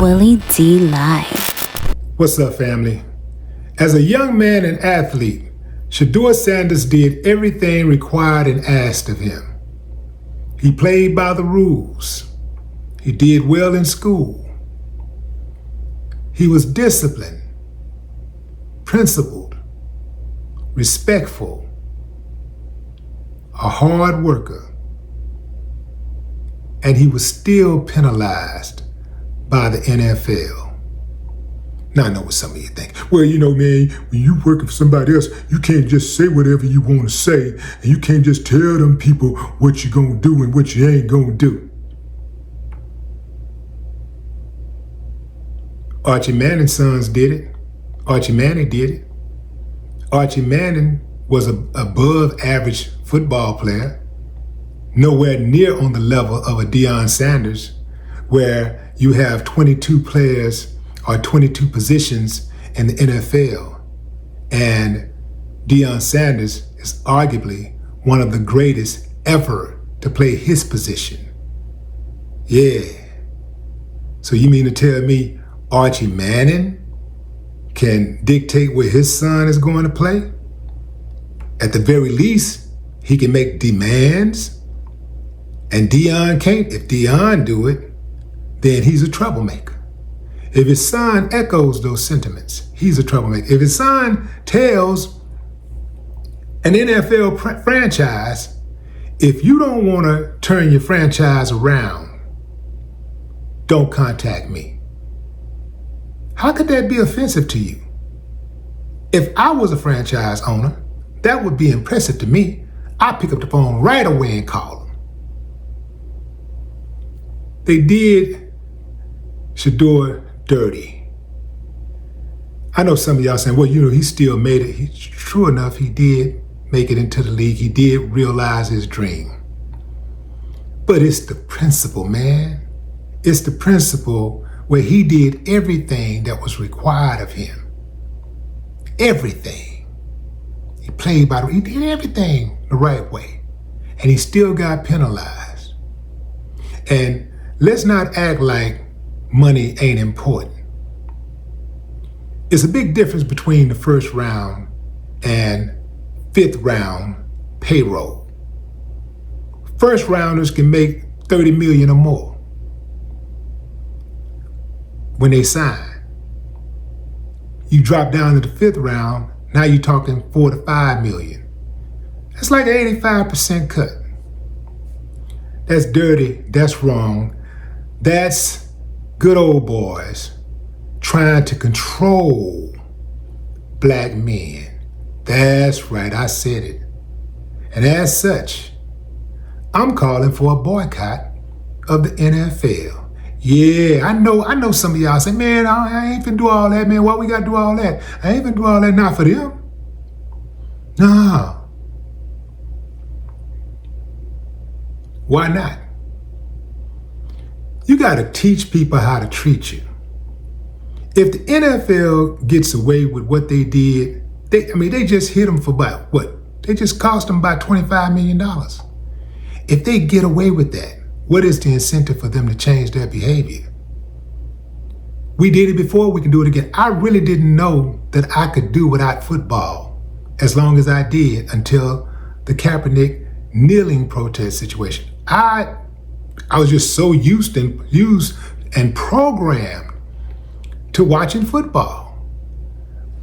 Willie D Live. What's up, family? As a young man and athlete, Shedeur Sanders did everything required and asked of him. He played by the rules. He did well in school. He was disciplined, principled, respectful, a hard worker, and he was still penalized by the NFL. Now I know what some of you think. Well, you know, man, when you working for somebody else, you can't just say whatever you want to say, and you can't just tell them people what you're gonna do and what you ain't gonna do. Archie Manning's sons did it. Archie Manning did it. Archie Manning was an above average football player, nowhere near on the level of a Deion Sanders, where you have 22 players or 22 positions in the NFL. And Deion Sanders is arguably one of the greatest ever to play his position. Yeah. So you mean to tell me Archie Manning can dictate where his son is going to play? At the very least, he can make demands. And Deion can't. If Deion do it, then he's a troublemaker. If his son echoes those sentiments, he's a troublemaker. If his son tells an NFL franchise, if you don't want to turn your franchise around, don't contact me. How could that be offensive to you? If I was a franchise owner, that would be impressive to me. I'd pick up the phone right away and call them. They did Shedeur dirty. I know some of y'all saying, well, you know, he still made it. True enough, he did make it into the league. He did realize his dream. But it's the principle, man. It's the principle where he did everything that was required of him. Everything. He played by he did everything the right way. And he still got penalized. And let's not act like money ain't important. It's a big difference between the first round and fifth round payroll. First rounders can make 30 million or more when they sign. You drop down to the fifth round, now you're talking 4 to 5 million. That's like an 85% cut. That's dirty, that's wrong. That's good old boys trying to control black men. That's right, I said it. And as such, I'm calling for a boycott of the NFL. Yeah, I know some of y'all say, man, I ain't finna do all that, man. Why we gotta do all that? I ain't finna do all that, not for them. No. Why not? You got to teach people how to treat you. If the NFL gets away with what they did, they just hit them for about what? They just cost them about $25 million. If they get away with that, what is the incentive for them to change their behavior? We did it before, we can do it again. I really didn't know that I could do without football as long as I did until the Kaepernick kneeling protest situation. I was just so used and programmed to watching football.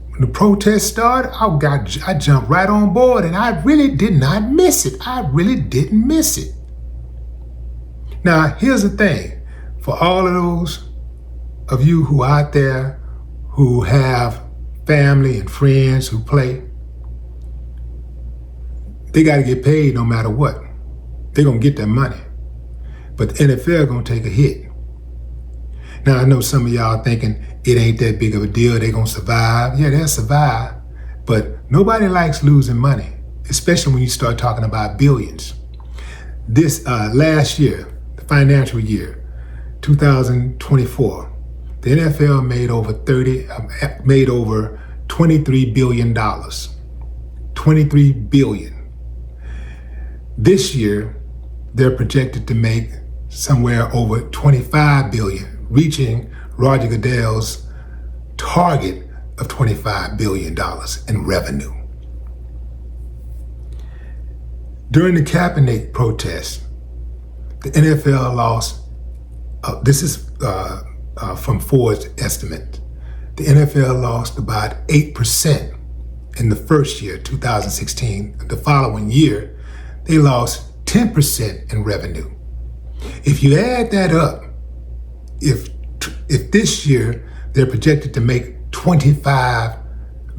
When the protest started, I jumped right on board, and I really did not miss it. I really didn't miss it. Now, here's the thing. For all of those of you who are out there who have family and friends who play, they got to get paid no matter what. They're going to get their money. But the NFL gonna take a hit. Now I know some of y'all thinking it ain't that big of a deal, they gonna survive. Yeah, they'll survive, but nobody likes losing money, especially when you start talking about billions. This last year, the financial year, 2024, the NFL made over $23 billion. $23 billion. This year, they're projected to make somewhere over 25 billion, reaching Roger Goodell's target of $25 billion in revenue. During the Kaepernick protest, the NFL lost, this is from Ford's estimate, the NFL lost about 8% in the first year, 2016. The following year, they lost 10% in revenue. If you add that up, if this year they're projected to make $25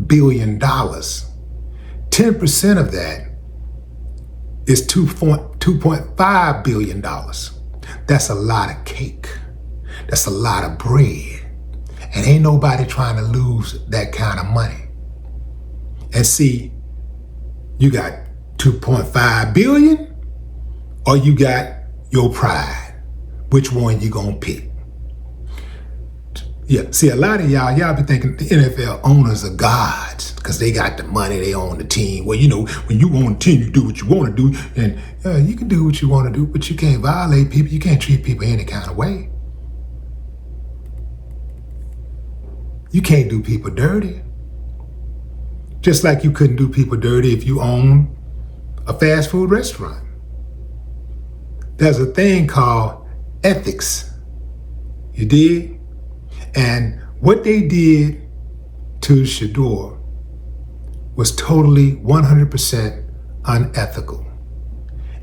billion, 10% of that is $2.5 billion. That's a lot of cake. That's a lot of bread. And ain't nobody trying to lose that kind of money. And see, you got 2.5 billion or you got your pride. Which one you gonna pick? Yeah, see, a lot of y'all be thinking the NFL owners are gods because they got the money, they own the team. Well, you know, when you own a team, you do what you want to do, and you can do what you want to do, but you can't violate people. You can't treat people any kind of way. You can't do people dirty. Just like you couldn't do people dirty if you own a fast food restaurant. There's a thing called ethics. You dig? And what they did to Shedeur was totally 100% unethical.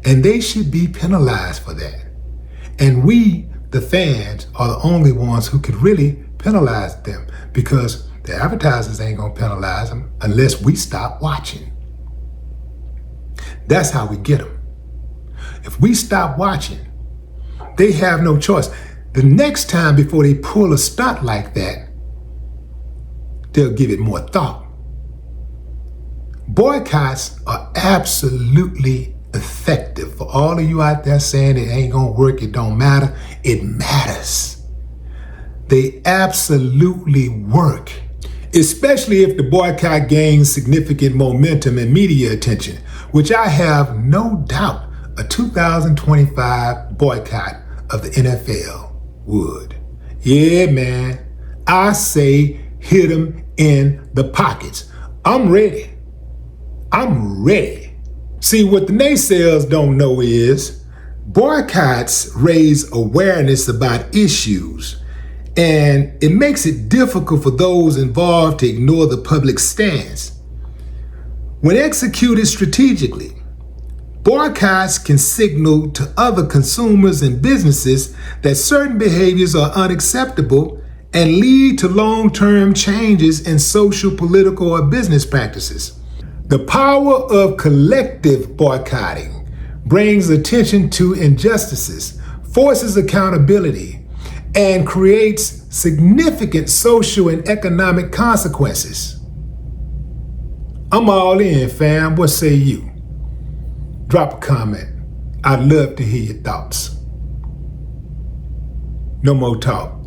And they should be penalized for that. And we, the fans, are the only ones who could really penalize them because the advertisers ain't gonna penalize them unless we stop watching. That's how we get them. If we stop watching, they have no choice. The next time before they pull a stunt like that, they'll give it more thought. Boycotts are absolutely effective. For all of you out there saying it ain't gonna work, it don't matter, it matters. They absolutely work, especially if the boycott gains significant momentum and media attention, which I have no doubt a 2025 boycott of the NFL would. Yeah, man, I say hit them in the pockets. I'm ready. I'm ready. See, what the naysayers don't know is boycotts raise awareness about issues, and it makes it difficult for those involved to ignore the public stance. When executed strategically, boycotts can signal to other consumers and businesses that certain behaviors are unacceptable and lead to long-term changes in social, political, or business practices. The power of collective boycotting brings attention to injustices, forces accountability, and creates significant social and economic consequences. I'm all in, fam. What say you? Drop a comment. I'd love to hear your thoughts. No more talk.